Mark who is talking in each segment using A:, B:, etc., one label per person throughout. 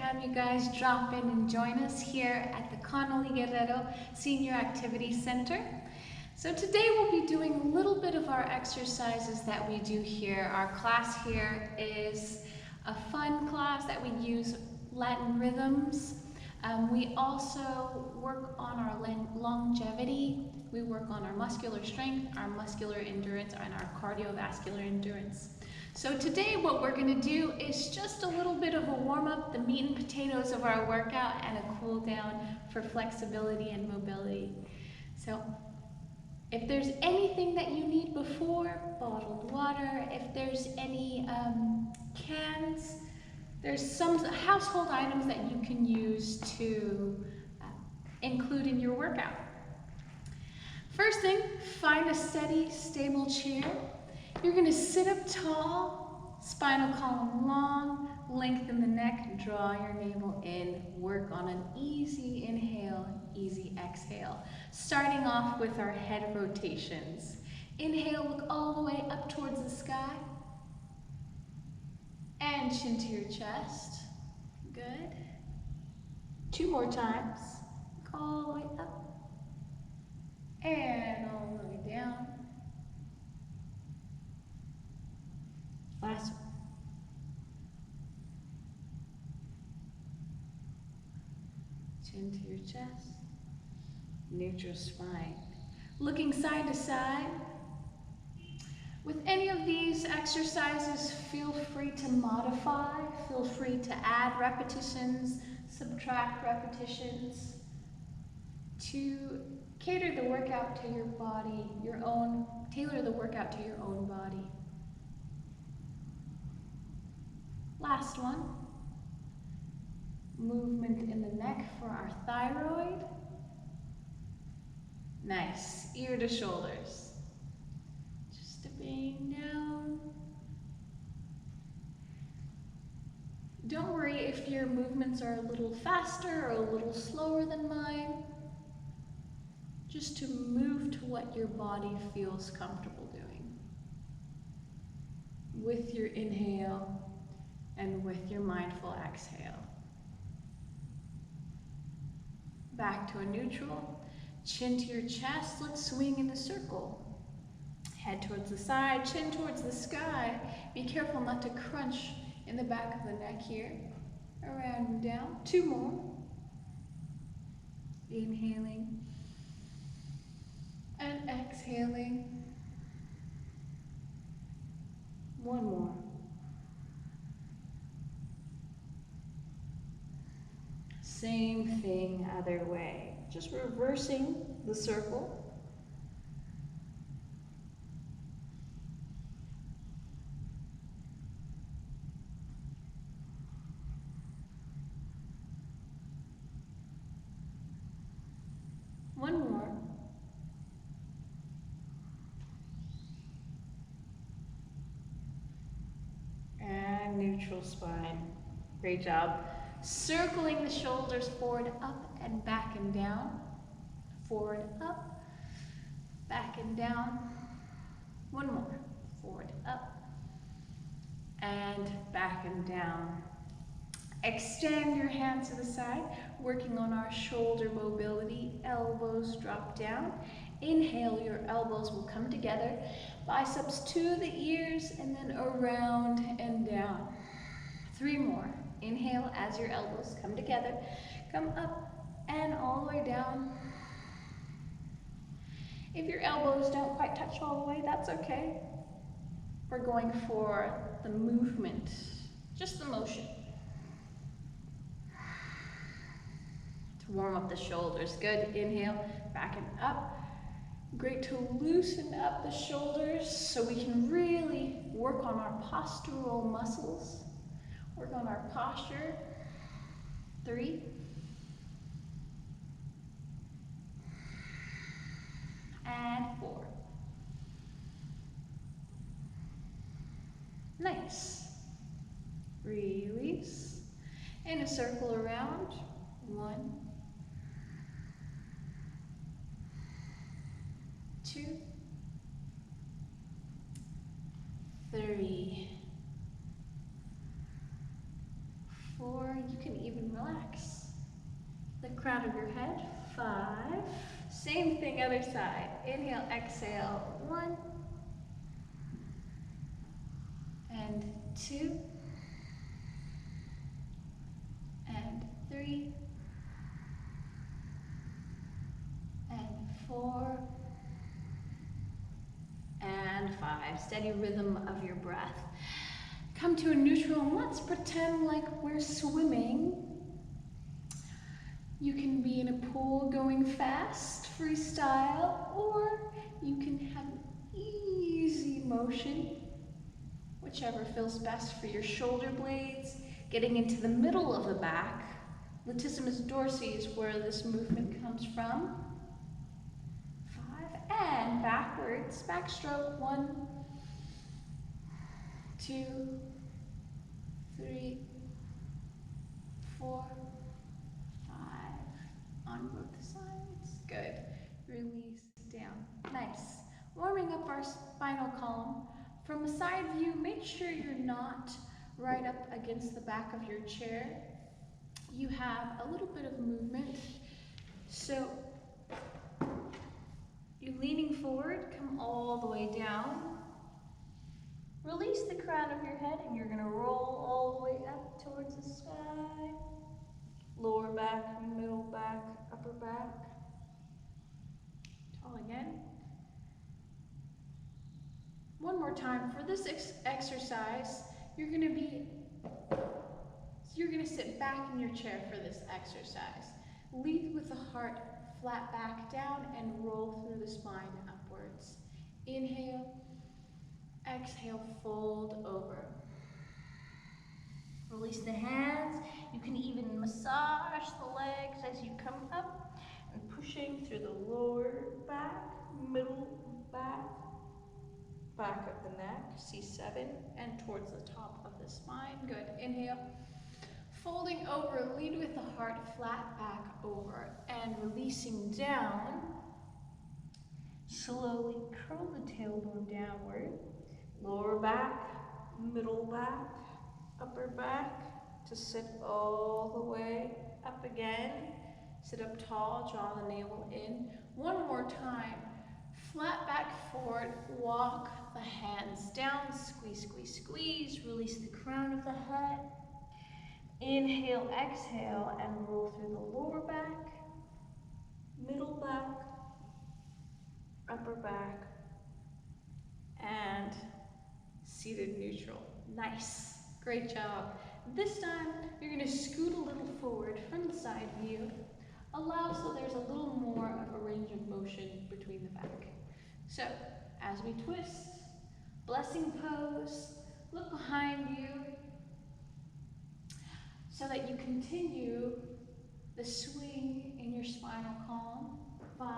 A: have you guys drop in and join us here at the Connolly Guerrero Senior Activity Center. So today we'll be doing a little bit of our exercises that we do here. Our class here is a fun class that we use Latin rhythms. We also work on our longevity. We work on our muscular strength, our muscular endurance, and our cardiovascular endurance. So today what we're going to do is just a little bit of a warm-up, the meat and potatoes of our workout, and a cool down for flexibility and mobility. So if there's anything that you need before, bottled water, if there's any cans, there's some household items that you can use to include in your workout. First thing, find a steady, stable chair. You're going to sit up tall, spinal column long, lengthen the neck, draw your navel in, work on an easy inhale, easy exhale. Starting off with our head rotations. Inhale, look all the way up towards the sky. And chin to your chest. Good. 2 more times. Look all the way up. And all the way down. Last one. Chin to your chest. Neutral spine. Looking side to side. With any of these exercises, feel free to modify, feel free to add repetitions, subtract repetitions to cater the workout to your body, tailor the workout to your own body. Last one, movement in the neck for our thyroid. Nice, ear to shoulders. Just dipping down. Don't worry if your movements are a little faster or a little slower than mine. Just to move to what your body feels comfortable doing. With your inhale and with your mindful exhale. Back to a neutral. Chin to your chest. Let's swing in a circle. Head towards the side, chin towards the sky. Be careful not to crunch in the back of the neck here. Around and down. 2 more. Inhaling and exhaling. 1 more. Same thing other way. Just reversing the circle. One more. And neutral spine. Great job. Circling the shoulders forward, up and back and down. Forward, up, back and down. 1 more. Forward, up, and back and down. Extend your hands to the side, working on our shoulder mobility. Elbows drop down. Inhale, your elbows will come together. Biceps to the ears and then around and down. 3 more. Inhale as your elbows come together. Come up and all the way down. If your elbows don't quite touch all the way, that's okay. We're going for the movement, just the motion. To warm up the shoulders. Good. Inhale, back and up. Great to loosen up the shoulders so we can really work on our postural muscles. Work on our posture. 3. And 4. Nice. Release. And a circle around. 1, 2, 3, 4. You can even crown of your head. 5. Same thing, other side. Inhale, exhale. 1 and 2 and 3 and 4 and 5. Steady rhythm of your breath. Come to a neutral and let's pretend like we're swimming. You can be in a pool going fast, freestyle, or you can have easy motion, whichever feels best for your shoulder blades. Getting into the middle of the back. Latissimus dorsi is where this movement comes from. 5 and backwards, backstroke. 1, 2, 3, 4, 5. On both sides. Good. Release down. Nice. Warming up our spinal column. From a side view, make sure you're not right up against the back of your chair. You have a little bit of movement. So you're leaning forward, come all the way down. Release the crown of your head and you're going to roll all the way up towards the sky. Lower back, middle back, upper back. Tall again. One more time. For this exercise, you're going to sit back in your chair for this exercise. Lead with the heart flat back down and roll through the spine upwards. Inhale, exhale, fold over. Release the hands. You can even massage the legs as you come up and pushing through the lower back, middle back, back of the neck, C7, and towards the top of the spine. Good. Inhale. Folding over, lead with the heart flat back over and releasing down. Slowly curl the tailbone downward. Lower back, middle back, upper back to sit all the way up again. Sit up tall, draw the navel in. One more time. Flat back forward, walk the hands down, squeeze, squeeze, squeeze. Release the crown of the head. Inhale, exhale, and roll through the lower back, middle back, upper back, and seated neutral. Nice. Great job. This time, you're going to scoot a little forward from the side view. Allow so there's a little more of a range of motion between the back. So, as we twist, blessing pose, look behind you so that you continue the swing in your spinal column. 5,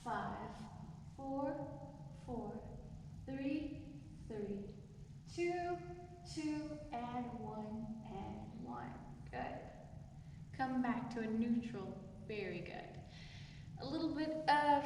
A: 5, 4, 4, 3, 3, 2, 2, and 1, and 1. Good. Come back to a neutral. Very good. A little bit of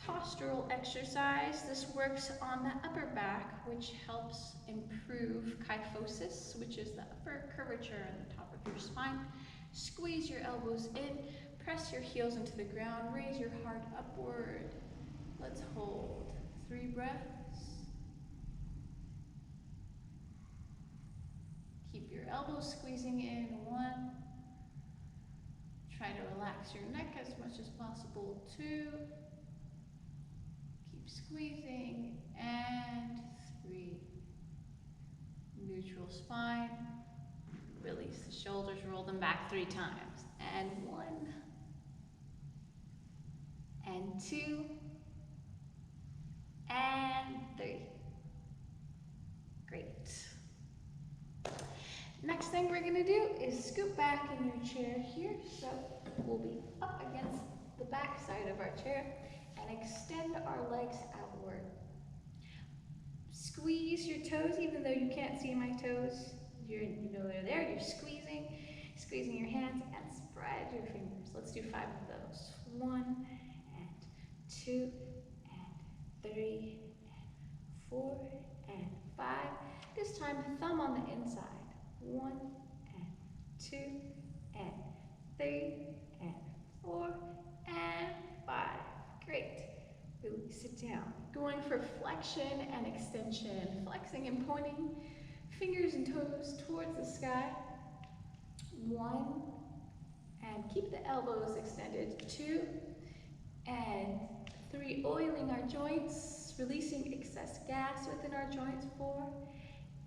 A: postural exercise. This works on the upper back, which helps improve kyphosis, which is the upper curvature on the top of your spine. Squeeze your elbows in, press your heels into the ground, raise your heart upward. Let's hold 3 breaths. Keep your elbows squeezing in. 1. Try to relax your neck as much as possible. 2. Keep squeezing. And 3. Neutral spine. Release the shoulders, roll them back 3 times. And 1. And 2. And 3. Great. Next thing we're going to do is scoot back in your chair here. So we'll be up against the back side of our chair and extend our legs outward. Squeeze your toes, even though you can't see my toes. You know they're there. You're squeezing your hands, and spread your fingers. Let's do 5 of those. 1 and 2 and 3 and 4 and 5. This time, thumb on the inside. 1 and 2 and 3, and 4, and 5. Great. Release it down. Going for flexion and extension. Flexing and pointing fingers and toes towards the sky. 1, and keep the elbows extended. 2, and 3, oiling our joints, releasing excess gas within our joints. 4,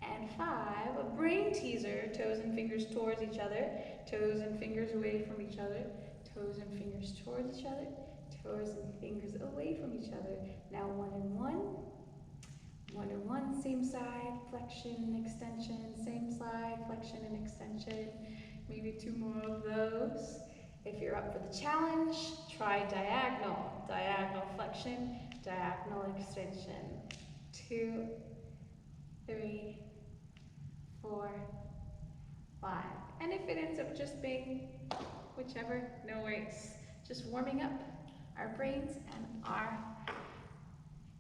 A: and 5, a brain teaser, toes and fingers towards each other, toes and fingers away from each other, toes and fingers towards each other, toes and fingers away from each other. Now 1 and 1, 1 and 1, same side, flexion and extension, same side, flexion and extension. Maybe 2 more of those. If you're up for the challenge, try diagonal. Diagonal flexion, diagonal extension. 2, 3, 4, 5. And if it ends up just being whichever, no worries. Just warming up our brains and our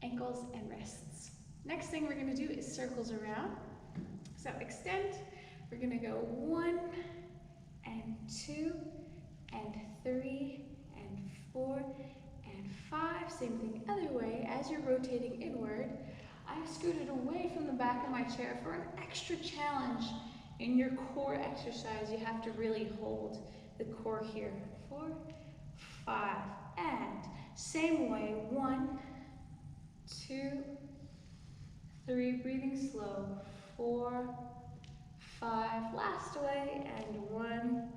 A: ankles and wrists. Next thing we're going to do is circles around. So extend. We're going to go 1 and 2 and 3 and 4 and 5. Same thing other way. As you're rotating inward, I've scooted away from the back of my chair for an extra challenge. In your core exercise, you have to really hold the core here. 4, 5, and same way. 1, 2, 3, breathing slow. 4, 5, last way, and 1,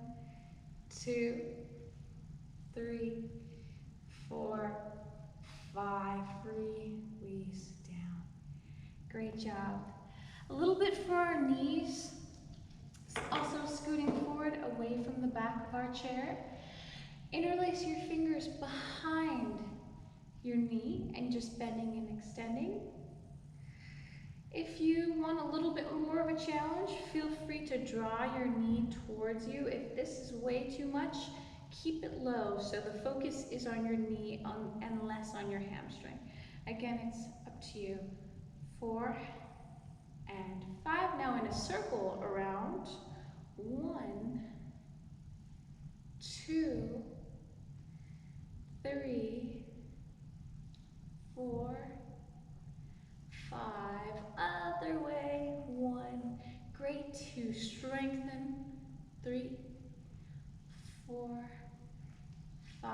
A: 2, 3, 4, 5, release down. Great job. A little bit for our knees. Also scooting forward away from the back of our chair. Interlace your fingers behind your knee and just bending and extending. If you want a little bit more of a challenge, feel free to draw your knee towards you. If this is way too much, keep it low so the focus is on your knee and less on your hamstring. Again, it's up to you. 4 and 5. Now in a circle around. 1, 2, 3, 4, 5. Other way. 1. Great. 2. Strengthen. 3, 4, 5.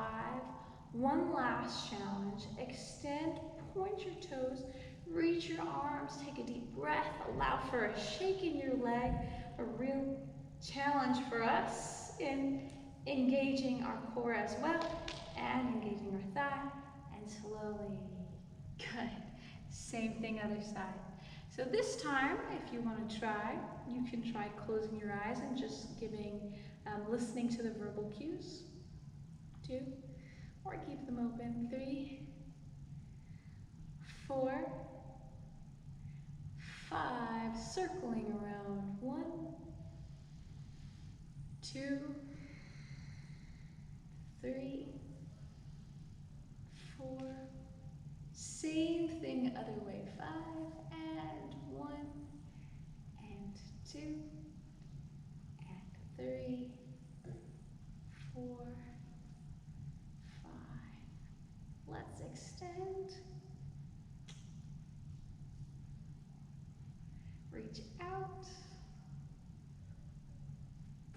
A: One last challenge. Extend, point your toes, reach your arms, take a deep breath, allow for a shake in your leg, a real challenge for us in engaging our core as well, and engaging our thigh, and slowly, good, same thing other side. So this time, if you want to try, you can try closing your eyes and just listening to the verbal cues. 2, or keep them open. 3, 4, 5, circling around. 1, 2, 3, 4, same thing other way. 5, and 1, and 2, and 3, 4, 5. Let's extend. Reach out.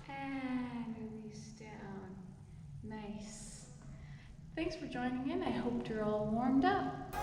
A: And release down. Nice. Thanks for joining in. I hope you're all warmed up.